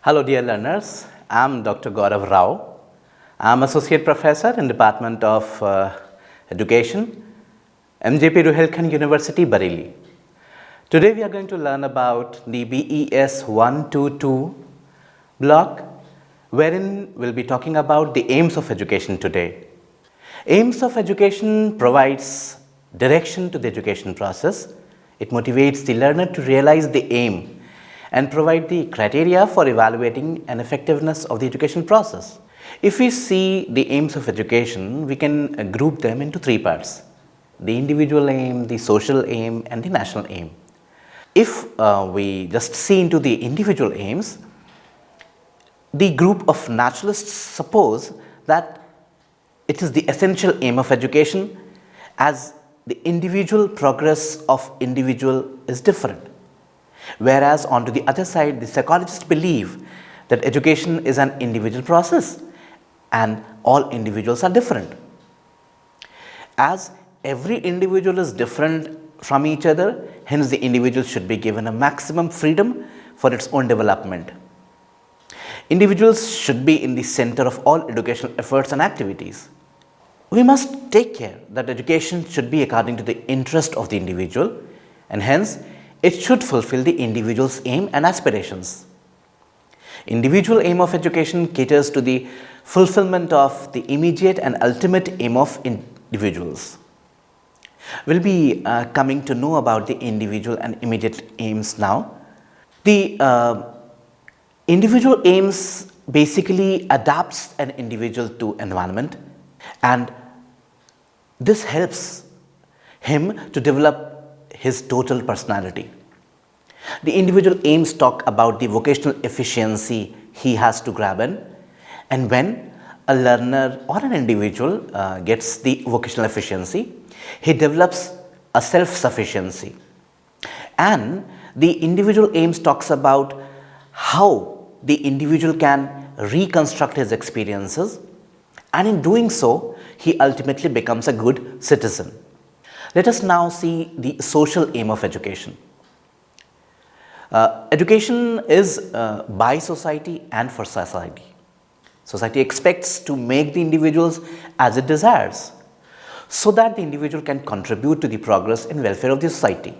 Hello dear learners, I am Dr. Gaurav Rao. I am Associate Professor in Department of Education, MJP Ruhelkhand University, Bareilly. Today we are going to learn about the BES 122 block, wherein we'll be talking about the aims of education today. Aims of education provides direction to the education process. It motivates the learner to realize the aim and provide the criteria for evaluating an effectiveness of the education process. If we see the aims of education, we can group them into three parts: the individual aim, the social aim, and the national aim. If we just see into the individual aims, the group of naturalists suppose that it is the essential aim of education, as the individual progress of individual is different. Whereas on to the other side, the psychologists believe that education is an individual process and all individuals are different. As every individual is different from each other, hence the individual should be given a maximum freedom for its own development. Individuals should be in the center of all educational efforts and activities. We must take care that education should be according to the interest of the individual, and hence it should fulfill the individual's aim and aspirations. Individual aim of education caters to the fulfillment of the immediate and ultimate aim of individuals. We'll be coming to know about the individual and immediate aims now. The individual aims basically adapts an individual to environment, and this helps him to develop his total personality. The individual aims talk about the vocational efficiency he has to grab in, and when a learner or an individual gets the vocational efficiency, he develops a self-sufficiency. And the individual aims talks about how the individual can reconstruct his experiences, and in doing so, he ultimately becomes a good citizen. Let us now see the social aim of education. Education is by society and for society. Society expects to make the individuals as it desires, so that the individual can contribute to the progress and welfare of the society.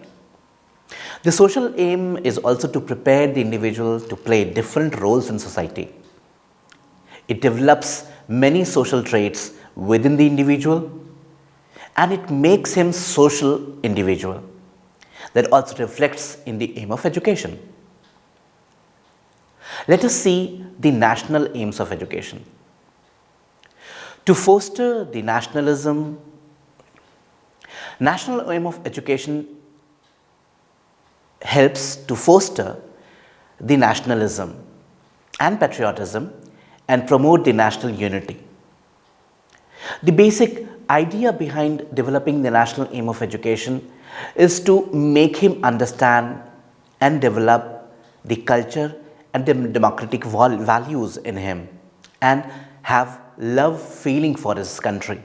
The social aim is also to prepare the individual to play different roles in society. It develops many social traits within the individual, and it makes him social individual. That also reflects in the aim of education. Let us see the national aims of education. To foster the nationalism, national aim of education helps to foster the nationalism and patriotism and promote the national unity. The basic idea behind developing the national aim of education is to make him understand and develop the culture and the democratic values in him, and have love feeling for his country.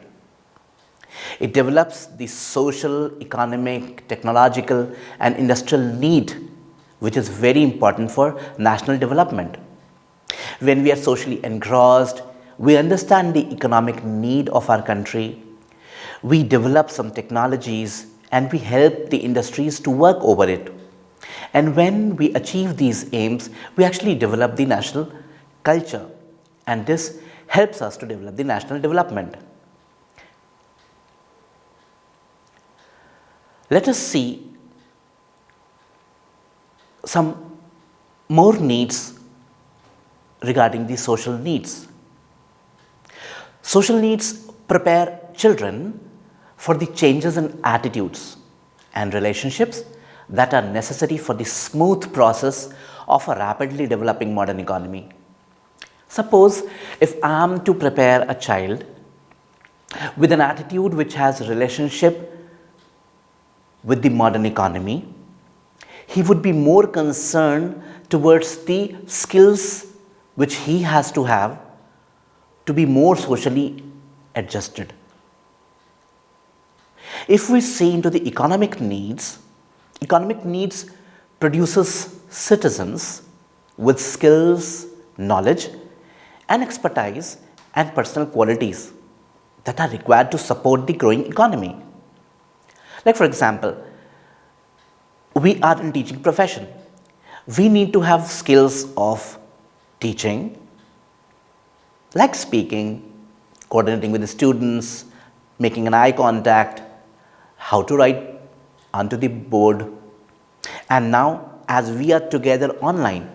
It develops the social, economic, technological and industrial need, which is very important for national development. When we are socially engrossed, we understand the economic need of our country, we develop some technologies and we help the industries to work over it. And when we achieve these aims, we actually develop the national culture, and this helps us to develop the national development. Let us see some more needs regarding the social needs. Social needs prepare children for the changes in attitudes and relationships that are necessary for the smooth process of a rapidly developing modern economy. Suppose if I am to prepare a child with an attitude which has a relationship with the modern economy, he would be more concerned towards the skills which he has to have to be more socially adjusted. If we see into the economic needs produces citizens with skills knowledge and expertise and personal qualities that are required to support the growing economy. Like for example, we are in teaching profession. We need to have skills of teaching, like speaking, coordinating with the students, making an eye contact, how to write onto the board. And now as we are together online,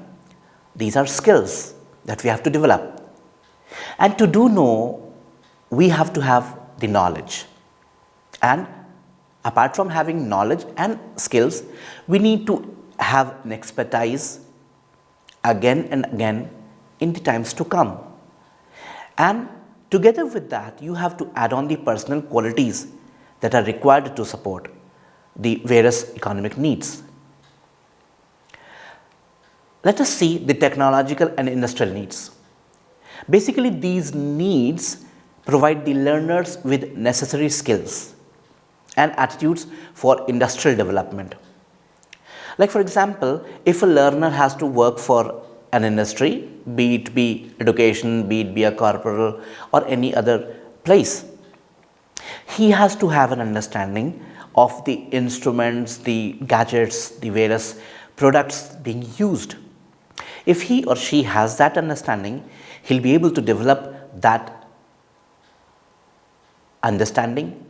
these are skills that we have to develop. And to do know, we have to have the knowledge. And apart from having knowledge and skills, we need to have an expertise again and again in the times to come. And together with that, you have to add on the personal qualities that are required to support the various economic needs. Let us see the technological and industrial needs. Basically, these needs provide the learners with necessary skills and attitudes for industrial development. Like for example, if a learner has to work for an industry, be it be education, be it be a corporal or any other place, he has to have an understanding of the instruments, the gadgets, the various products being used. If he or she has that understanding, he'll be able to develop that understanding.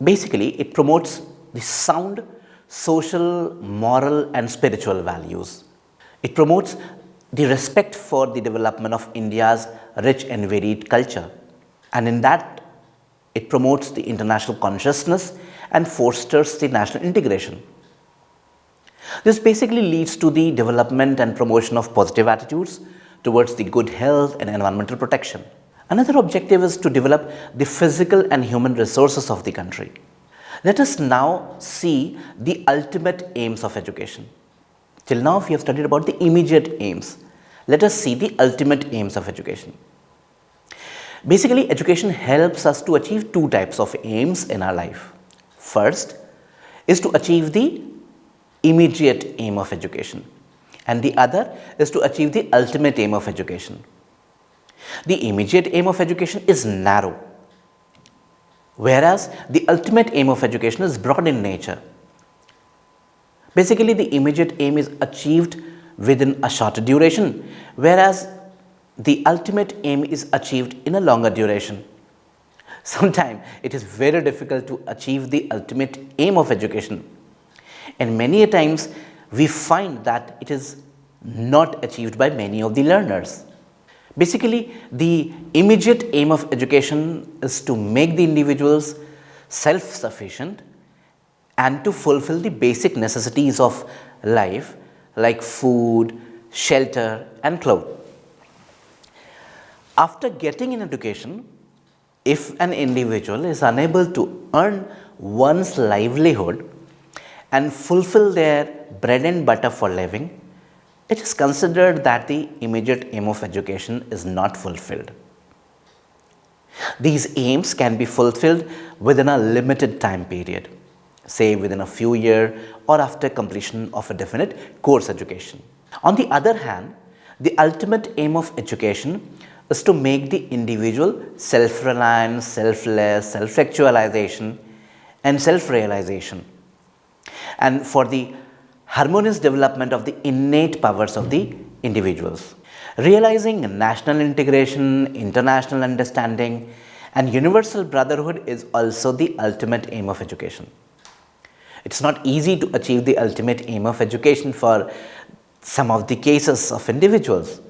Basically, it promotes the sound social, moral and spiritual values. It promotes the respect for the development of India's rich and varied culture. And in that, it promotes the international consciousness and fosters the national integration. This basically leads to the development and promotion of positive attitudes towards the good health and environmental protection. Another objective is to develop the physical and human resources of the country. Let us now see the ultimate aims of education. Till now, we have studied about the immediate aims. Let us see the ultimate aims of education. Basically, education helps us to achieve two types of aims in our life. First is to achieve the immediate aim of education, and the other is to achieve the ultimate aim of education. The immediate aim of education is narrow, whereas the ultimate aim of education is broad in nature. Basically, the immediate aim is achieved within a shorter duration, whereas the ultimate aim is achieved in a longer duration. Sometimes it is very difficult to achieve the ultimate aim of education, and many a times we find that it is not achieved by many of the learners. Basically, the immediate aim of education is to make the individuals self-sufficient and to fulfill the basic necessities of life like food, shelter and clothes. After getting an education, if an individual is unable to earn one's livelihood and fulfill their bread and butter for living, it is considered that the immediate aim of education is not fulfilled. These aims can be fulfilled within a limited time period, say within a few years or after completion of a definite course education. On the other hand, the ultimate aim of education is to make the individual self-reliant, selfless, self-actualization and self-realization, and for the harmonious development of the innate powers of the individuals. Realizing national integration, international understanding and universal brotherhood is also the ultimate aim of education. It's not easy to achieve the ultimate aim of education for some of the cases of individuals.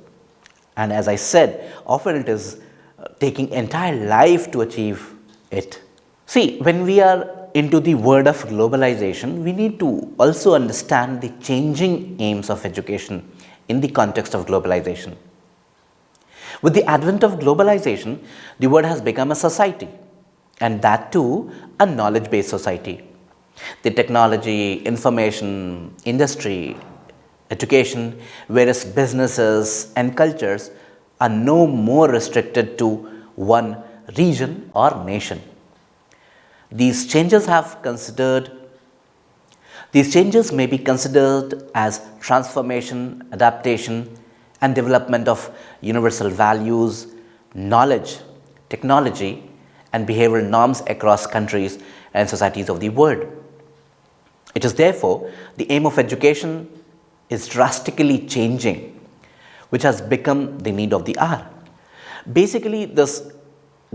And as I said, often it is taking entire life to achieve it. See, when we are into the world of globalization, we need to also understand the changing aims of education in the context of globalization. With the advent of globalization, the world has become a society, and that too a knowledge-based society. The technology, information, industry, education, various businesses and cultures are no more restricted to one region or nation. These changes may be considered as transformation, adaptation and development of universal values, knowledge, technology, and behavioral norms across countries and societies of the world. It is therefore the aim of education is drastically changing, which has become the need of the hour. Basically, this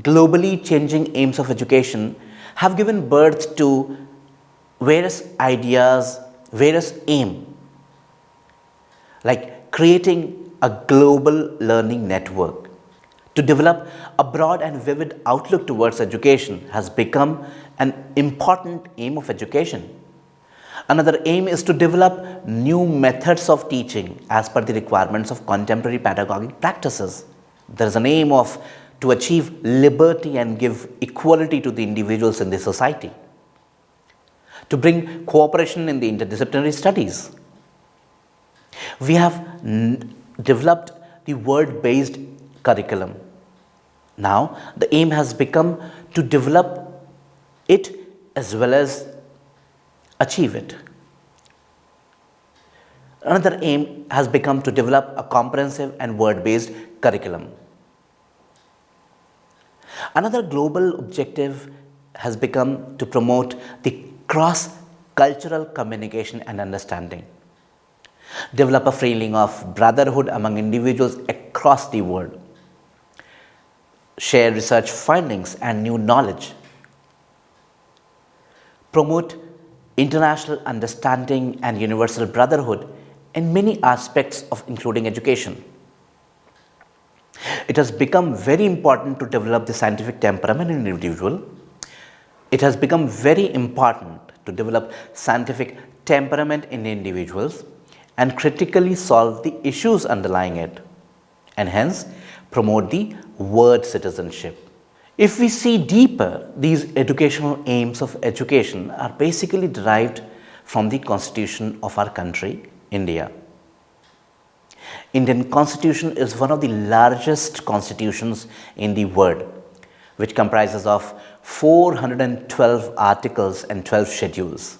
globally changing aims of education have given birth to various ideas, various aim, like creating a global learning network. To develop a broad and vivid outlook towards education has become an important aim of education. Another aim is to develop new methods of teaching as per the requirements of contemporary pedagogic practices. There is an aim of to achieve liberty and give equality to the individuals in the society, to bring cooperation in the interdisciplinary studies. We have developed the word-based curriculum. Now, the aim has become to develop it as well as achieve it. Another aim has become to develop a comprehensive and word-based curriculum. Another global objective has become to promote the cross-cultural communication and understanding, develop a feeling of brotherhood among individuals across the world, share research findings and new knowledge, promote international understanding and universal brotherhood in many aspects of including education. It has become very important to develop the scientific temperament in an individual. It has become very important to develop scientific temperament in individuals and critically solve the issues underlying it, and hence promote the word citizenship. If we see deeper, these educational aims of education are basically derived from the constitution of our country, India. Indian constitution is one of the largest constitutions in the world, which comprises of 412 articles and 12 schedules.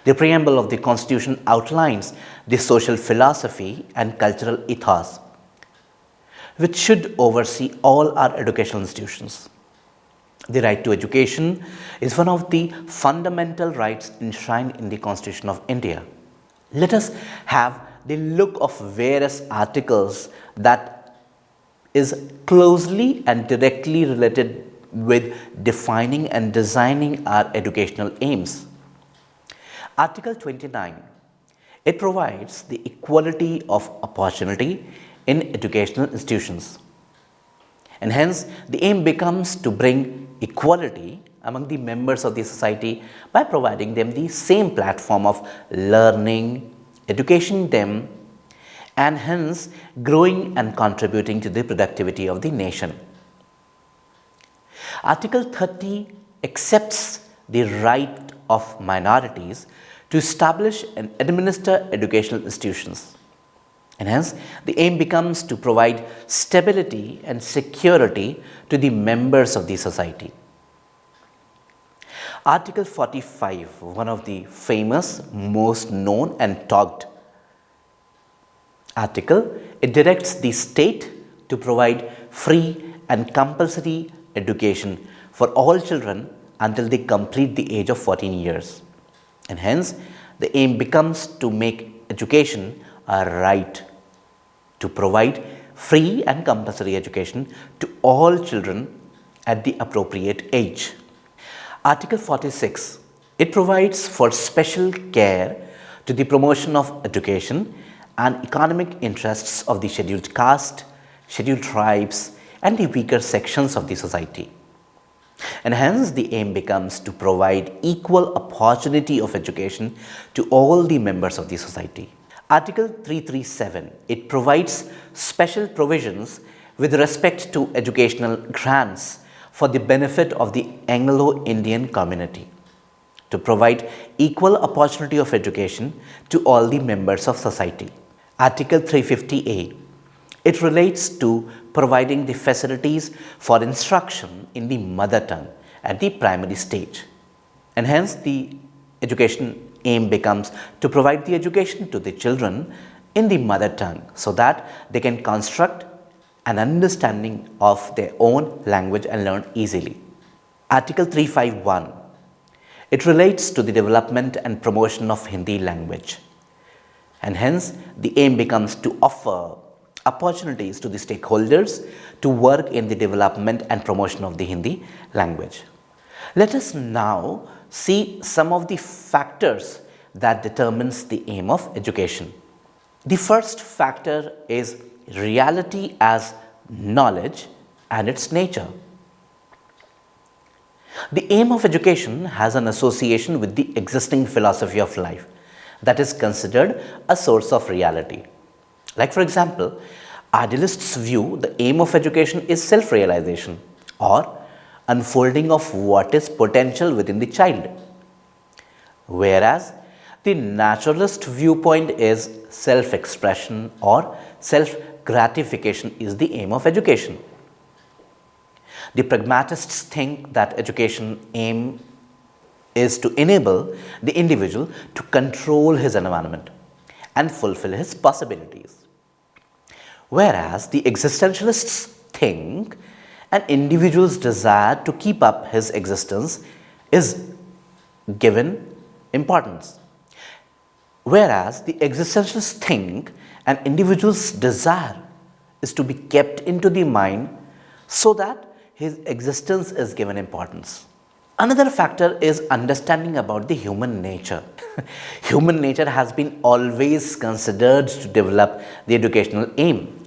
The preamble of the constitution outlines the social philosophy and cultural ethos, which should oversee all our educational institutions. The right to education is one of the fundamental rights enshrined in the Constitution of India. Let us have the look of various articles that is closely and directly related with defining and designing our educational aims. Article 29, it provides the equality of opportunity in educational institutions, and hence the aim becomes to bring equality among the members of the society by providing them the same platform of learning, education them, and hence growing and contributing to the productivity of the nation. Article 30 accepts the right of minorities to establish and administer educational institutions, and hence the aim becomes to provide stability and security to the members of the society. Article 45, one of the famous, most known and talked article, it directs the state to provide free and compulsory education for all children until they complete the age of 14 years. And hence, the aim becomes to make education a right, to provide free and compulsory education to all children at the appropriate age. Article 46, it provides for special care to the promotion of education and economic interests of the scheduled caste, scheduled tribes, and the weaker sections of the society. And hence the aim becomes to provide equal opportunity of education to all the members of the society. Article 337, it provides special provisions with respect to educational grants for the benefit of the Anglo-Indian community, to provide equal opportunity of education to all the members of society. Article 350A, it relates to providing the facilities for instruction in the mother tongue at the primary stage, and hence the education aim becomes to provide the education to the children in the mother tongue so that they can construct an understanding of their own language and learn easily. Article 351, it relates to the development and promotion of Hindi language, and hence the aim becomes to offer opportunities to the stakeholders to work in the development and promotion of the Hindi language. Let us now see some of the factors that determines the aim of education. The first factor is reality as knowledge and its nature. The aim of education has an association with the existing philosophy of life that is considered a source of reality. Like for example, idealists view the aim of education is self-realization or unfolding of what is potential within the child, whereas the naturalist viewpoint is self-expression or self-gratification is the aim of education. The pragmatists think that education aim is to enable the individual to control his environment and fulfill his possibilities, whereas the existentialists think an individual's desire to keep up his existence is given importance, whereas the existentialists think an individual's desire is to be kept into the mind so that his existence is given importance. Another factor is understanding about the human nature. Human nature has been always considered to develop the educational aim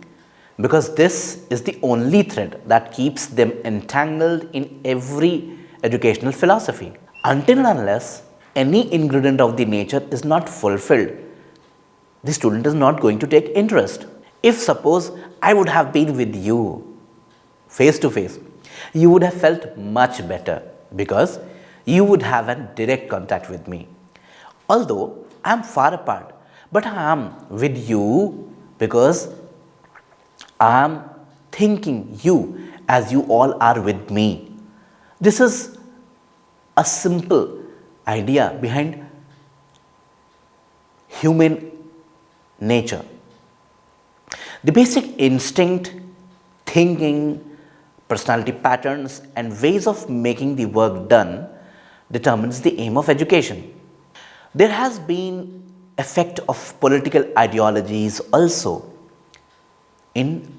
because this is the only thread that keeps them entangled in every educational philosophy. Until and unless any ingredient of the nature is not fulfilled, the student is not going to take interest. If suppose I would have been with you face to face, you would have felt much better because you would have a direct contact with me. Although I am far apart, but I am with you because I am thinking you as you all are with me. This is a simple idea behind human nature. The basic instinct, thinking, personality patterns and ways of making the work done determines the aim of education. There has been effect of political ideologies also in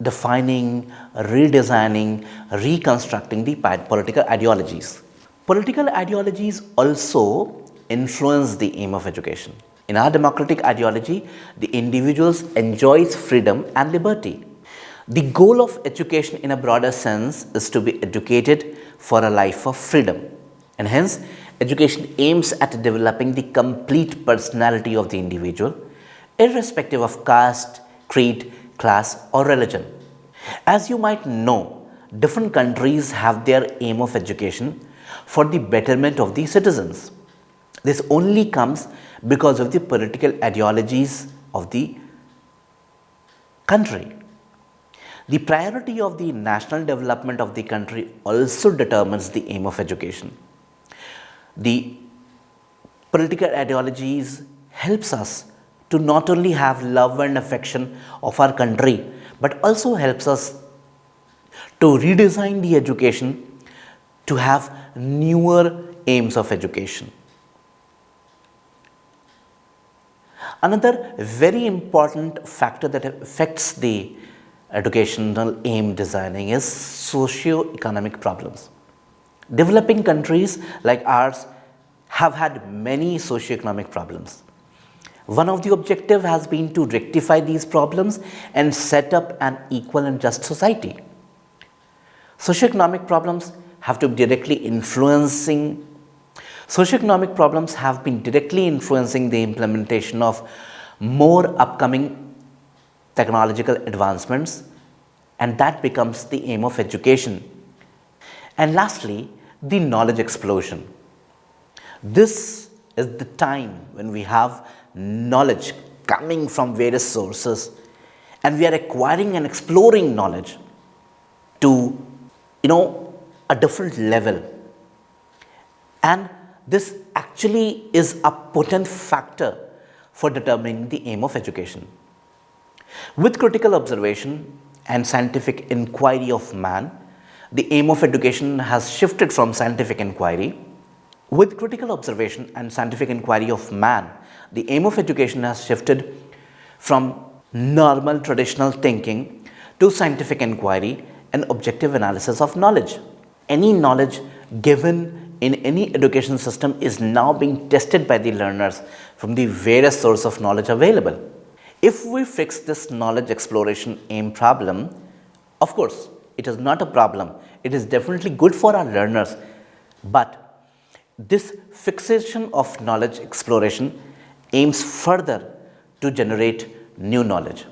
defining, redesigning, reconstructing the political ideologies. Political ideologies also influence the aim of education. In our democratic ideology, the individuals enjoys freedom and liberty. The goal of education in a broader sense is to be educated for a life of freedom, and hence education aims at developing the complete personality of the individual irrespective of caste, creed, class or religion. As you might know, different countries have their aim of education for the betterment of the citizens. This only comes because of the political ideologies of the country. The priority of the national development of the country also determines the aim of education. The political ideologies helps us to not only have love and affection of our country, but also helps us to redesign the education to have newer aims of education. Another very important factor that affects the educational aim designing is socio-economic problems. Developing countries like ours have had many socio-economic problems. One of the objectives has been to rectify these problems and set up an equal and just society. Socioeconomic problems have been directly influencing the implementation of more upcoming technological advancements, and that becomes the aim of education. And lastly, the knowledge explosion. This is the time when we have knowledge coming from various sources and we are acquiring and exploring knowledge to a different level, and this actually is a potent factor for determining the aim of education. With critical observation and scientific inquiry of man, the aim of education has shifted from scientific inquiry. With critical observation and scientific inquiry of man, the aim of education has shifted from normal traditional thinking to scientific inquiry and objective analysis of knowledge. Any knowledge given in any education system is now being tested by the learners from the various sources of knowledge available. If we fix this knowledge exploration aim problem, of course, it is not a problem. It is definitely good for our learners, but this fixation of knowledge exploration aims further to generate new knowledge.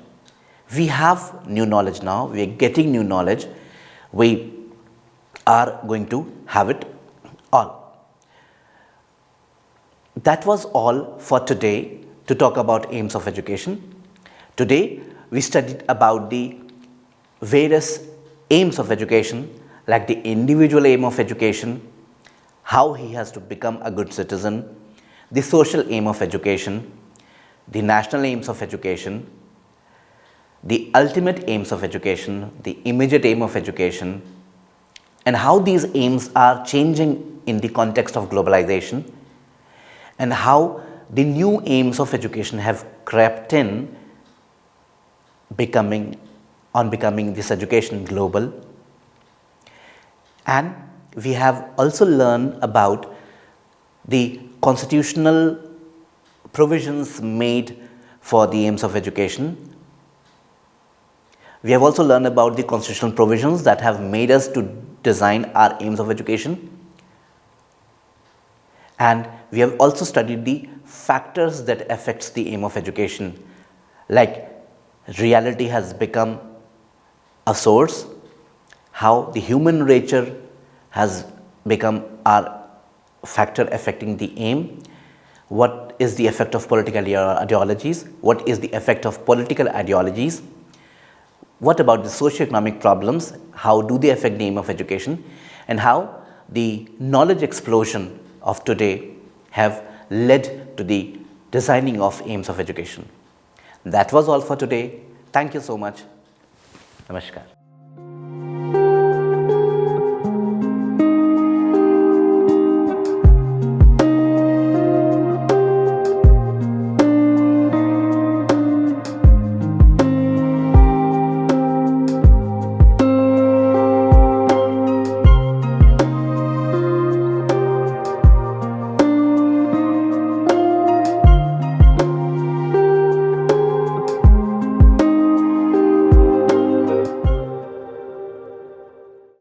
We have new knowledge now, we are getting new knowledge, we are going to have it all. That was all for today to talk about aims of education. Today we studied about the various aims of education, like the individual aim of education, how he has to become a good citizen, the social aim of education, the national aims of education, the ultimate aims of education, the immediate aim of education, and how these aims are changing in the context of globalization, and how the new aims of education have crept in becoming this education global. And we have also learned about the constitutional provisions made for the aims of education. We have also learned about the constitutional provisions that have made us to design our aims of education. And we have also studied the factors that affects the aim of education, like reality has become a source, how the human nature has become our factor affecting the aim, what is the effect of political ideologies, what is the effect of political ideologies, what about the socio-economic problems, how do they affect the aim of education, and how the knowledge explosion of today have led to the designing of aims of education. That was all for today. Thank you so much. Namaskar.